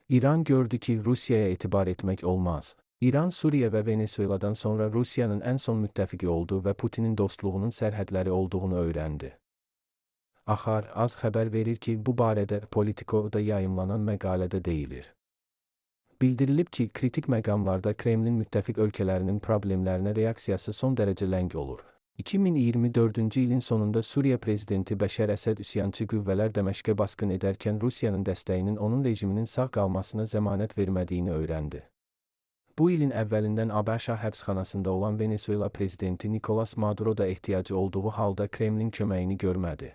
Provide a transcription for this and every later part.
İran gördü ki Rusya'ya etibar etmek olmaz. İran, Suriye ve Venezuela'dan sonra Rusya'nın en son müttefiki oldu ve Putin'in dostluğunun sərhədləri olduğunu öğrendi. Axar az xəbər verir ki, bu barədə Politico'da yayımlanan məqalədə deyilir. Bildirilib ki, kritik məqamlarda Kremlin müttəfiq ölkələrinin problemlərinə reaksiyası son dərəcə ləng olur. 2024-cü ilin sonunda Suriye prezidenti Bəşər Əsəd üsyançı qüvvələr Dəməşqə baskın edərkən Rusiyanın dəstəyinin onun rejiminin sağ qalmasına zəmanət vermədiyini öyrəndi. Bu ilin əvvəlindən ABŞ həbsxanasında olan Venezuela prezidenti Nicolas Maduro da ehtiyacı olduğu halda Kremlin köməyini görmədi.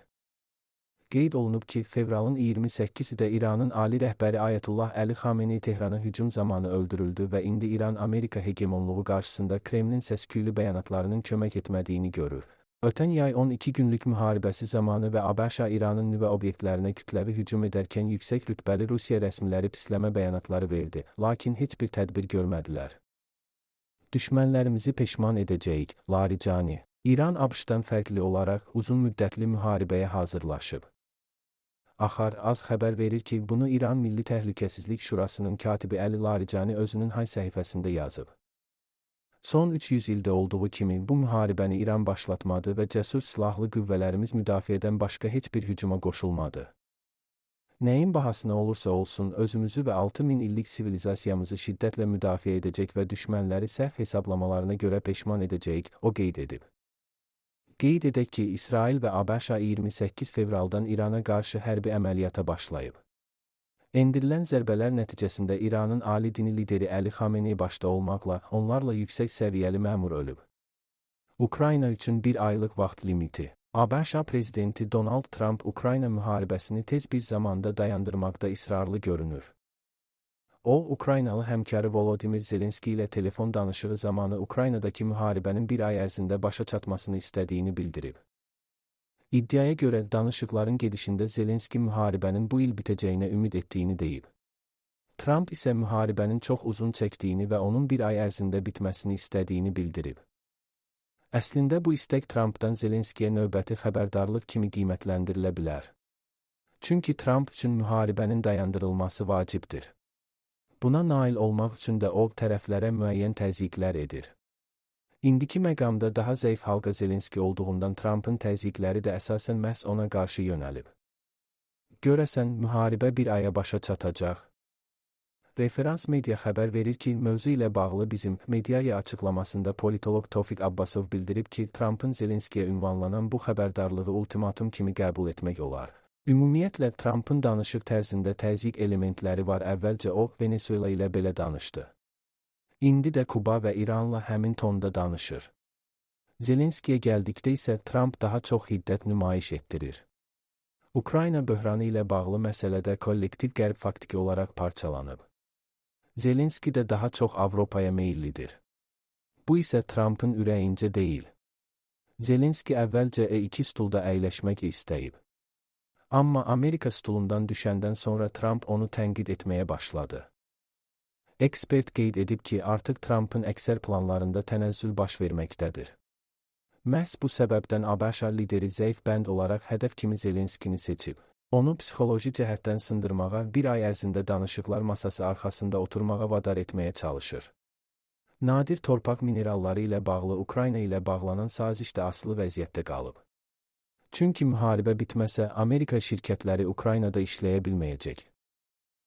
Qeyd olunub ki, fevralın 28-də İranın ali rəhbəri Ayətullah Əli Xameneyi Tehrana hücum zamanı öldürüldü və indi İran Amerika hegemonluğu qarşısında Kremlin səsküylü bəyanatlarının kömək etmədiyini görür. Ötən yay 12 günlük müharibəsi zamanı və ABŞ İranın nüvə obyektlərinə kütləvi hücum edərkən yüksək rütbəli Rusiya rəsmiləri pisləmə bəyanatları verdi, lakin heç bir tədbir görmədilər. Düşmənlərimizi peşman edəcəyik, Larijani. İran ABŞ-dan fərqli olaraq uzun müddətli müharibəyə hazırlaşıb. Axar az xəbər verir ki, bunu İran Milli Təhlükəsizlik Şurasının katibi Əli Larijani özünün hay səhifəsində yazıb. Son 300 ildə olduğu kimi bu müharibəni İran başlatmadı və cəsur silahlı qüvvələrimiz müdafiədən başqa heç bir hücuma qoşulmadı. Nəyin bahasına olursa olsun özümüzü və 6000 illik sivilizasiyamızı şiddətlə müdafiə edəcək və düşmənləri səhv hesablamalarına görə peşman edəcəyik, o qeyd edib. Qeyd edək ki, İsrail və ABŞ 28 fevraldan İrana qarşı hərbi əməliyyata başlayıb. Endirilən zərbələr nəticəsində İranın ali dini lideri Əli Xameneyi başda olmaqla onlarla yüksək səviyyəli məmur ölüb. Ukrayna üçün bir aylıq vaxt limiti. ABŞ prezidenti Donald Trump Ukrayna müharibəsini tez bir zamanda dayandırmaqda israrlı görünür. O, Ukraynalı həmkarı Volodymyr Zelenski ilə telefon danışığı zamanı Ukraynadakı müharibənin bir ay ərzində başa çatmasını istədiyini bildirib. İddiaya görə danışıqların gedişində Zelenski müharibənin bu il bitəcəyinə ümid etdiyini deyib. Trump isə müharibənin çox uzun çəkdiyini və onun bir ay ərzində bitməsini istədiyini bildirib. Əslində bu istək Trumpdan Zelenskiyə növbəti xəbərdarlıq kimi qiymətləndirilə bilər. Çünki Trump üçün müharibənin dayandırılması vacibdir. Buna nail olmaq üçün də o tərəflərə müəyyən təzyiqlər edir. İndiki məqamda daha zəif halqa Zelenski olduğundan Trumpın təzyiqləri də əsasən məhz ona qarşı yönəlib. Görəsən, müharibə bir aya başa çatacaq. Referans media xəbər verir ki, mövzu ilə bağlı bizim mediaya açıqlamasında politolog Tofiq Abbasov bildirib ki, Trumpın Zelenskiyə ünvanlanan bu xəbərdarlığı ultimatum kimi qəbul etmək olar. Ümumiyyətlə, Trumpın danışıq tərzində təzyiq elementləri var. Əvvəlcə o, Venezuela ilə belə danışdı. İndi də Kuba və İranla həmin tonda danışır. Zelenskiyə gəldikdə isə Trump daha çox hiddət nümayiş etdirir. Ukrayna böhranı ilə bağlı məsələdə kollektiv qərb faktiki olaraq parçalanıb. Zelenski də daha çox Avropaya meyillidir. Bu isə Trumpın ürəyincə deyil. Zelenski əvvəlcə E2 stulda əyləşmək istəyib. Amma Amerika stulundan düşəndən sonra Trump onu tənqid etməyə başladı. Ekspert qeyd edib ki, artıq Trumpın əksər planlarında tənəzzül baş verməkdədir. Məhz bu səbəbdən ABŞ lideri zəif bənd olaraq hədəf kimi Zelenskini seçib. Onu psixoloji cəhətdən sındırmağa, bir ay ərzində danışıqlar masası arxasında oturmağa vadar etməyə çalışır. Nadir torpaq mineralları ilə bağlı Ukrayna ilə bağlanan saziş də asılı vəziyyətdə qalıb. Çünki müharibə bitməsə, Amerika şirkətləri Ukraynada işləyə bilməyəcək.